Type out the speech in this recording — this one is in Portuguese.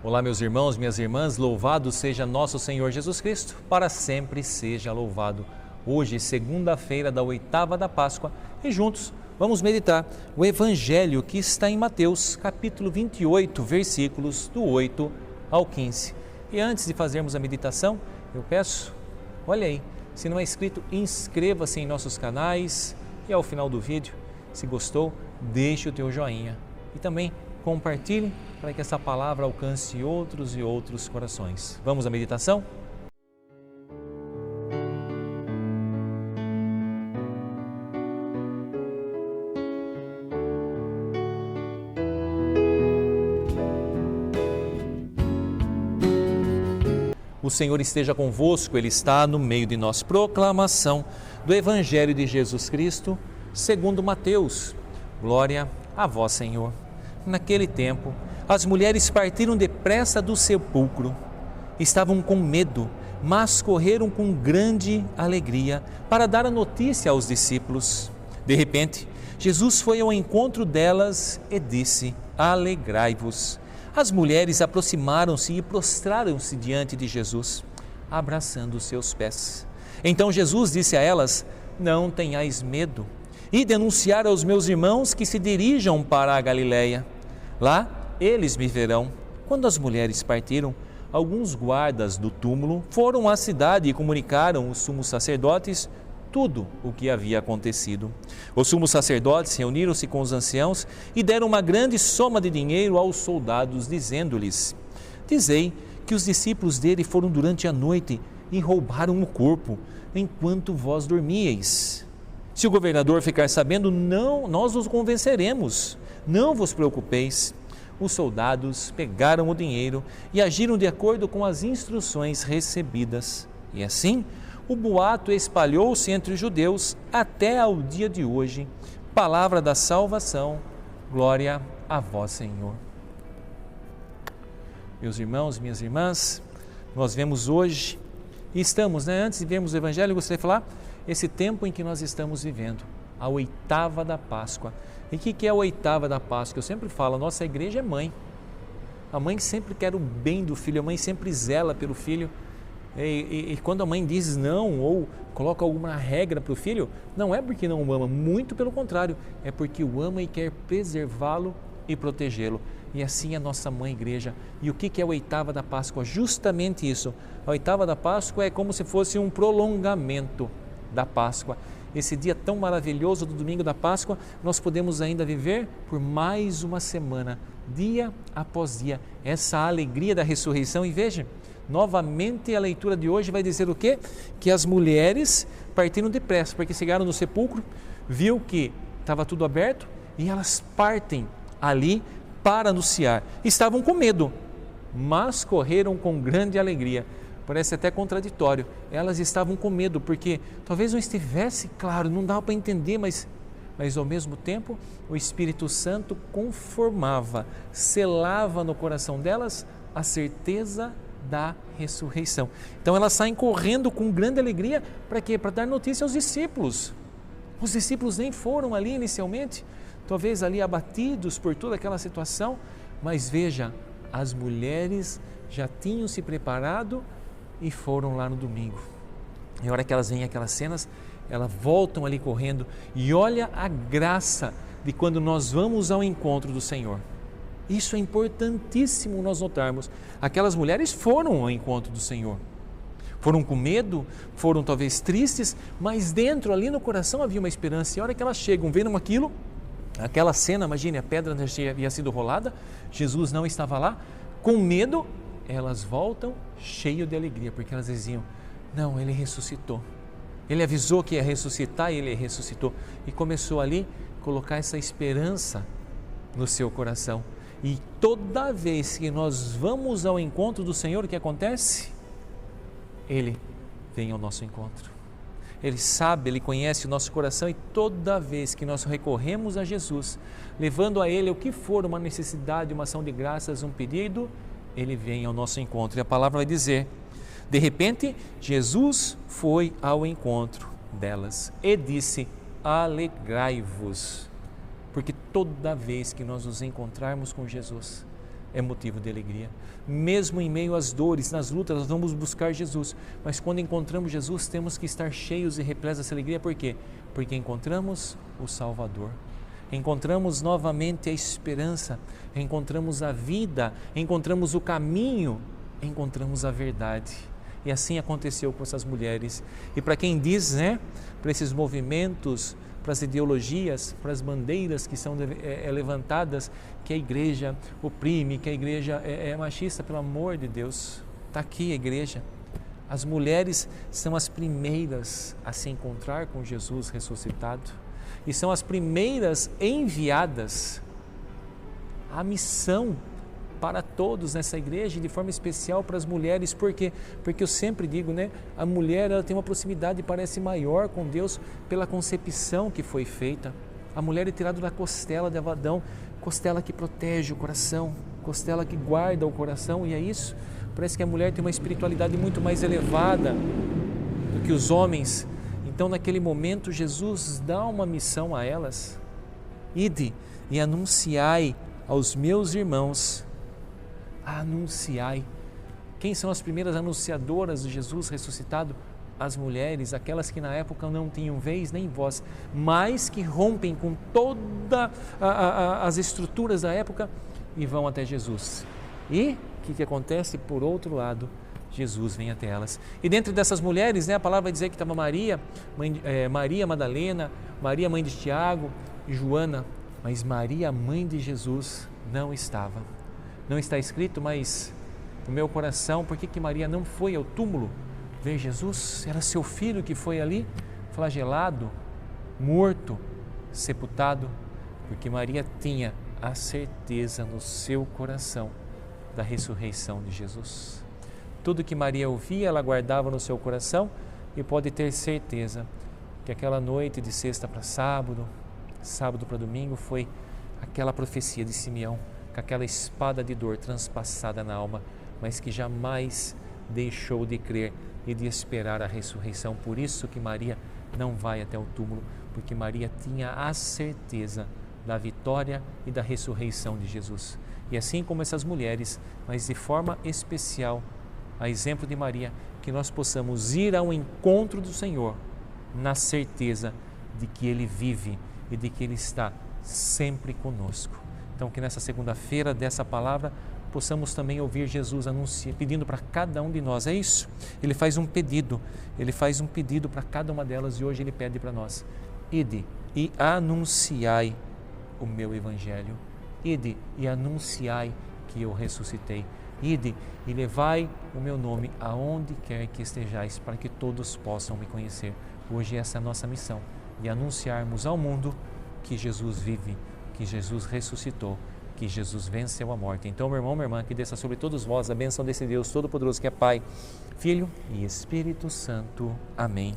Olá, meus irmãos, minhas irmãs, louvado seja nosso Senhor Jesus Cristo, para sempre seja louvado. Hoje, segunda-feira da oitava da Páscoa, e juntos vamos meditar o Evangelho que está em Mateus, capítulo 28, versículos do 8 ao 15. E antes de fazermos a meditação, eu peço, olha aí, se não é inscrito, inscreva-se em nossos canais e ao final do vídeo, se gostou, deixe o teu joinha e também compartilhe para que essa palavra alcance outros e outros corações. Vamos à meditação? O Senhor esteja convosco, Ele está no meio de nós. Proclamação do Evangelho de Jesus Cristo, segundo Mateus. Glória a vós, Senhor. Naquele tempo, as mulheres partiram depressa do sepulcro. Estavam com medo, mas correram com grande alegria para dar a notícia aos discípulos. De repente, Jesus foi ao encontro delas e disse: Alegrai-vos. As mulheres aproximaram-se e prostraram-se diante de Jesus, abraçando os seus pés. Então Jesus disse a elas: Não tenhais medo. E denunciar aos meus irmãos que se dirijam para a Galiléia. Lá eles me verão. Quando as mulheres partiram, alguns guardas do túmulo foram à cidade e comunicaram aos sumos sacerdotes tudo o que havia acontecido. Os sumos sacerdotes reuniram-se com os anciãos e deram uma grande soma de dinheiro aos soldados, dizendo-lhes: Dizei que os discípulos dele foram durante a noite e roubaram o corpo, enquanto vós dormíeis. Se o governador ficar sabendo, nós os convenceremos. Não vos preocupeis. Os soldados pegaram o dinheiro e agiram de acordo com as instruções recebidas. E assim, o boato espalhou-se entre os judeus até ao dia de hoje. Palavra da salvação. Glória a vós, Senhor. Meus irmãos, minhas irmãs, nós vemos hoje, e estamos, antes de vermos o Evangelho, eu gostaria de falar esse tempo em que nós estamos vivendo, a oitava da Páscoa. E o que é a oitava da Páscoa? Eu sempre falo, a nossa igreja é mãe. A mãe sempre quer o bem do filho, a mãe sempre zela pelo filho. E quando a mãe diz não ou coloca alguma regra para o filho, não é porque não o ama, muito pelo contrário, é porque o ama e quer preservá-lo e protegê-lo. E assim é a nossa mãe igreja. E o que é a oitava da Páscoa? Justamente isso. A oitava da Páscoa é como se fosse um prolongamento da Páscoa. Esse dia tão maravilhoso do domingo da Páscoa, nós podemos ainda viver por mais uma semana, dia após dia, essa alegria da ressurreição. E veja, novamente a leitura de hoje vai dizer o quê? Que as mulheres partiram depressa, porque chegaram no sepulcro, viu que estava tudo aberto e elas partem ali para anunciar. Estavam com medo, mas correram com grande alegria. Parece até contraditório. Elas estavam com medo, porque talvez não estivesse claro, não dava para entender, mas ao mesmo tempo o Espírito Santo conformava, selava no coração delas a certeza da ressurreição. Então elas saem correndo com grande alegria, para quê? Para dar notícia aos discípulos. Os discípulos nem foram ali inicialmente, talvez ali abatidos por toda aquela situação, mas veja, as mulheres já tinham se preparado e foram lá no domingo. E a hora que elas veem aquelas cenas, elas voltam ali correndo e olha a graça de quando nós vamos ao encontro do Senhor. Isso é importantíssimo nós notarmos. Aquelas mulheres foram ao encontro do Senhor. Foram com medo, foram talvez tristes, mas dentro ali no coração havia uma esperança. E a hora que elas chegam, vendo aquilo, aquela cena, imagine, a pedra havia sido rolada, Jesus não estava lá, com medo, elas voltam cheias de alegria, porque elas diziam: não, Ele ressuscitou. Ele avisou que ia ressuscitar e Ele ressuscitou. E começou ali a colocar essa esperança no seu coração. E toda vez que nós vamos ao encontro do Senhor, o que acontece? Ele vem ao nosso encontro. Ele sabe, Ele conhece o nosso coração e toda vez que nós recorremos a Jesus, levando a Ele o que for, uma necessidade, uma ação de graças, um pedido, Ele vem ao nosso encontro. E a palavra vai dizer: de repente, Jesus foi ao encontro delas e disse: alegrai-vos. Porque toda vez que nós nos encontrarmos com Jesus, é motivo de alegria. Mesmo em meio às dores, nas lutas, nós vamos buscar Jesus. Mas quando encontramos Jesus, temos que estar cheios e repletos dessa alegria. Por quê? Porque encontramos o Salvador. Encontramos novamente a esperança, encontramos a vida, encontramos o caminho, encontramos a verdade. E assim aconteceu com essas mulheres. E para quem diz, para esses movimentos, para as ideologias, para as bandeiras que são levantadas, que a igreja oprime, que a igreja é machista, pelo amor de Deus, está aqui a igreja. As mulheres são as primeiras a se encontrar com Jesus ressuscitado e são as primeiras enviadas à missão para todos nessa igreja e de forma especial para as mulheres. Por quê? Porque eu sempre digo, a mulher ela tem uma proximidade, parece maior com Deus pela concepção que foi feita. A mulher é tirada da costela de Adão, costela que protege o coração, costela que guarda o coração, e é isso. Parece que a mulher tem uma espiritualidade muito mais elevada do que os homens. Então, naquele momento, Jesus dá uma missão a elas: ide e anunciai aos meus irmãos. Anunciai. Quem são as primeiras anunciadoras de Jesus ressuscitado? As mulheres, aquelas que na época não tinham vez nem voz, mas que rompem com todas as estruturas da época e vão até Jesus. E o que acontece? Por outro lado, Jesus vem até elas. E dentro dessas mulheres, a palavra vai dizer que estava Maria, Maria Madalena, Maria mãe de Tiago e Joana, mas Maria, mãe de Jesus, não estava. Não está escrito, mas no meu coração, por que Maria não foi ao túmulo ver Jesus? Era seu filho que foi ali, flagelado, morto, sepultado, porque Maria tinha a certeza no seu coração da ressurreição de Jesus. Tudo que Maria ouvia, ela guardava no seu coração, e pode ter certeza que aquela noite de sexta para sábado, sábado para domingo, foi aquela profecia de Simeão, com aquela espada de dor transpassada na alma, mas que jamais deixou de crer e de esperar a ressurreição. Por isso que Maria não vai até o túmulo, porque Maria tinha a certeza da vitória e da ressurreição de Jesus. E assim como essas mulheres, mas de forma especial, a exemplo de Maria, que nós possamos ir ao encontro do Senhor na certeza de que Ele vive e de que Ele está sempre conosco. Então, que nessa segunda-feira dessa palavra possamos também ouvir Jesus pedindo para cada um de nós. É isso, Ele faz um pedido para cada uma delas, e hoje Ele pede para nós: ide e anunciai o meu Evangelho, ide e anunciai que eu ressuscitei, ide e levai o meu nome aonde quer que estejais, para que todos possam me conhecer. Hoje essa é a nossa missão, de anunciarmos ao mundo que Jesus vive, que Jesus ressuscitou, que Jesus venceu a morte. Então, meu irmão, minha irmã, que desça sobre todos vós a bênção desse Deus Todo-Poderoso, que é Pai, Filho e Espírito Santo. Amém.